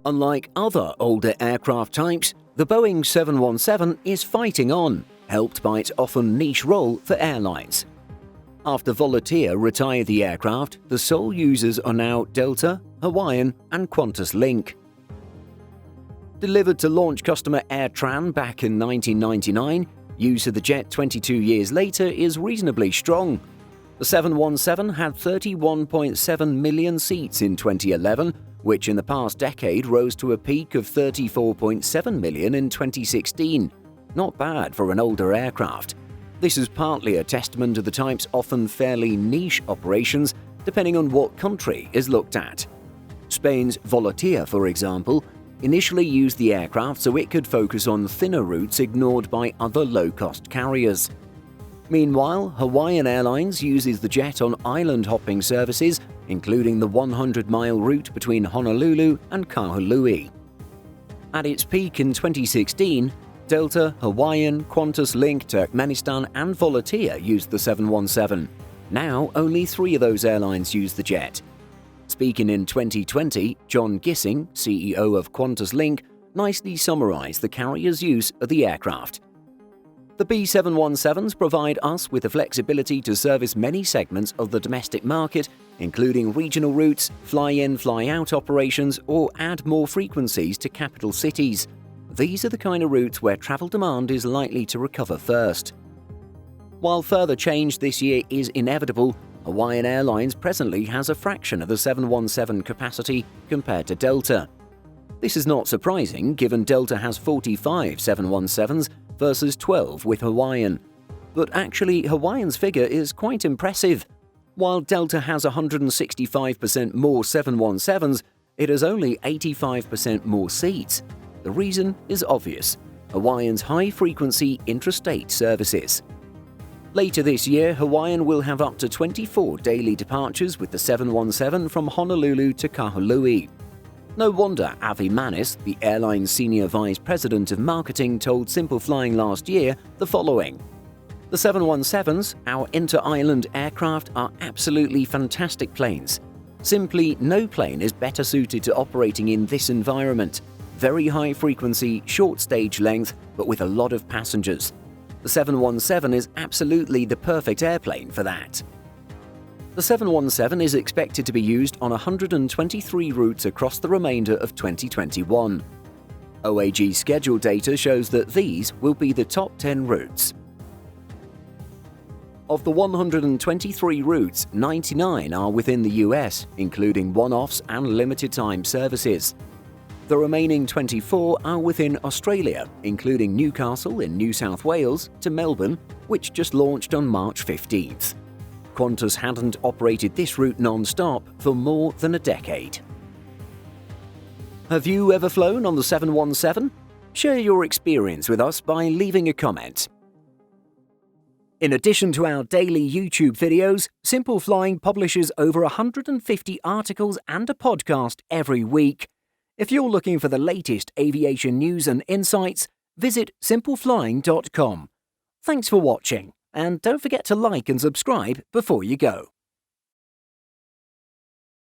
Unlike other older aircraft types, the Boeing 717 is fighting on, helped by its often niche role for airlines. After Volotea retired the aircraft, the sole users are now Delta, Hawaiian, and Qantas Link. Delivered to launch customer AirTran back in 1999, use of the jet 22 years later is reasonably strong. The 717 had 31.7 million seats in 2011, which in the past decade rose to a peak of 34.7 million in 2016. Not bad for an older aircraft. This is partly a testament to the type's often fairly niche operations, depending on what country is looked at. Spain's Volotea, for example, initially used the aircraft so it could focus on thinner routes ignored by other low-cost carriers. Meanwhile, Hawaiian Airlines uses the jet on island-hopping services, including the 100-mile route between Honolulu and Kahului. At its peak in 2016, Delta, Hawaiian, Qantas Link, Turkmenistan, and Volotea used the 717. Now, only 3 of those airlines use the jet. Speaking in 2020, John Gissing, CEO of Qantas Link, nicely summarized the carrier's use of the aircraft. The B717s provide us with the flexibility to service many segments of the domestic market, including regional routes, fly-in, fly-out operations, or add more frequencies to capital cities. These are the kind of routes where travel demand is likely to recover first. While further change this year is inevitable, Hawaiian Airlines presently has a fraction of the 717 capacity compared to Delta. This is not surprising given Delta has 45 717s versus 12 with Hawaiian. But actually, Hawaiian's figure is quite impressive. While Delta has 165% more 717s, it has only 85% more seats. The reason is obvious: Hawaiian's high-frequency intrastate services. Later this year, Hawaiian will have up to 24 daily departures with the 717 from Honolulu to Kahului. No wonder Avi Manis, the airline's senior vice president of marketing, told Simple Flying last year the following: "The 717s, our inter-island aircraft, are absolutely fantastic planes. Simply no plane is better suited to operating in this environment. Very high frequency, short stage length, but with a lot of passengers. The 717 is absolutely the perfect airplane for that." The 717 is expected to be used on 123 routes across the remainder of 2021. OAG schedule data shows that these will be the top 10 routes. Of the 123 routes, 99 are within the US, including one-offs and limited-time services. The remaining 24 are within Australia, including Newcastle in New South Wales to Melbourne, which just launched on March 15th. Qantas hadn't operated this route non-stop for more than a decade. Have you ever flown on the 717? Share your experience with us by leaving a comment. In addition to our daily YouTube videos, Simple Flying publishes over 150 articles and a podcast every week. If you're looking for the latest aviation news and insights, visit simpleflying.com. Thanks for watching, and don't forget to like and subscribe before you go.